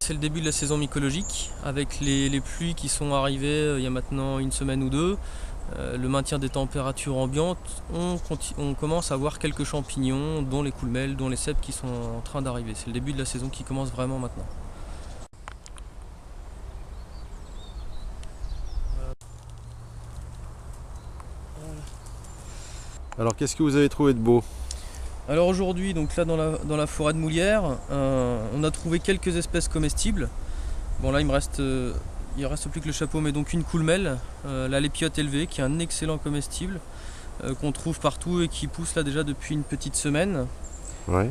C'est le début de la saison mycologique, avec les pluies qui sont arrivées il y a maintenant une semaine ou deux, le maintien des températures ambiantes, on commence à voir quelques champignons, dont les coulmelles, dont les cèpes qui sont en train d'arriver. C'est le début de la saison qui commence vraiment maintenant. Alors qu'est-ce que vous avez trouvé de beau? Alors aujourd'hui, donc là dans la forêt de Moulières, on a trouvé quelques espèces comestibles. Bon là il reste plus que le chapeau, mais donc une coulmelle, la lépiote élevée, qui est un excellent comestible qu'on trouve partout et qui pousse là déjà depuis une petite semaine. Ouais.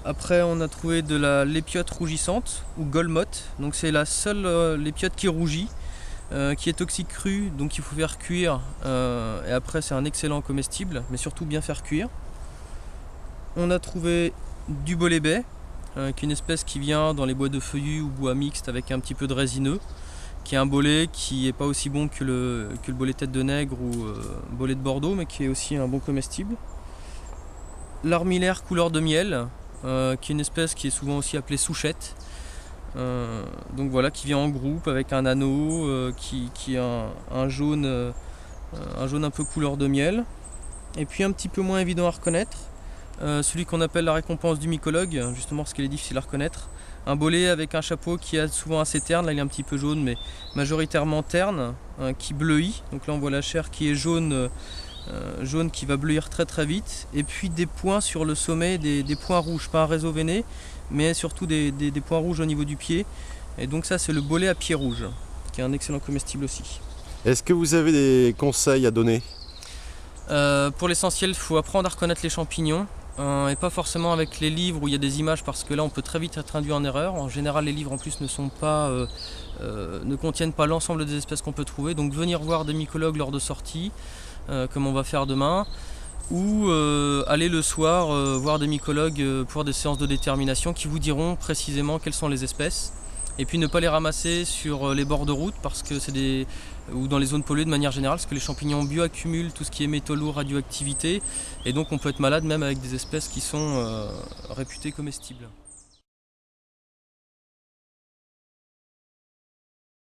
Après on a trouvé de la lépiote rougissante ou golmotte, donc c'est la seule lépiote qui rougit, qui est toxique crue, donc il faut faire cuire, et après c'est un excellent comestible, mais surtout bien faire cuire. On a trouvé du bolet bai, qui est une espèce qui vient dans les bois de feuillus ou bois mixtes avec un petit peu de résineux, qui est un bolet qui n'est pas aussi bon que le bolet tête de nègre ou bolet de Bordeaux, mais qui est aussi un bon comestible. L'armillaire couleur de miel, qui est une espèce qui est souvent aussi appelée souchette, donc voilà, qui vient en groupe avec un anneau, qui a un jaune un peu couleur de miel. Et puis un petit peu moins évident à reconnaître, celui qu'on appelle la récompense du mycologue, justement parce qu'il est difficile à reconnaître. Un bolet avec un chapeau qui est souvent assez terne, là il est un petit peu jaune mais majoritairement terne, qui bleuit. Donc là on voit la chair qui est jaune qui va bleuir très très vite. Et puis des points sur le sommet, des points rouges, pas un réseau veiné, mais surtout des points rouges au niveau du pied. Et donc ça c'est le bolet à pied rouge, qui est un excellent comestible aussi. Est-ce que vous avez des conseils à donner? Pour l'essentiel, il faut apprendre à reconnaître les champignons, et pas forcément avec les livres où il y a des images, parce que là on peut très vite être induit en erreur. En général les livres en plus ne contiennent pas l'ensemble des espèces qu'on peut trouver, donc venir voir des mycologues lors de sorties, comme on va faire demain, ou aller le soir voir des mycologues pour des séances de détermination qui vous diront précisément quelles sont les espèces. Et puis ne pas les ramasser sur les bords de route ou dans les zones polluées de manière générale, parce que les champignons bioaccumulent tout ce qui est métaux lourds, radioactivité, et donc on peut être malade même avec des espèces qui sont réputées comestibles.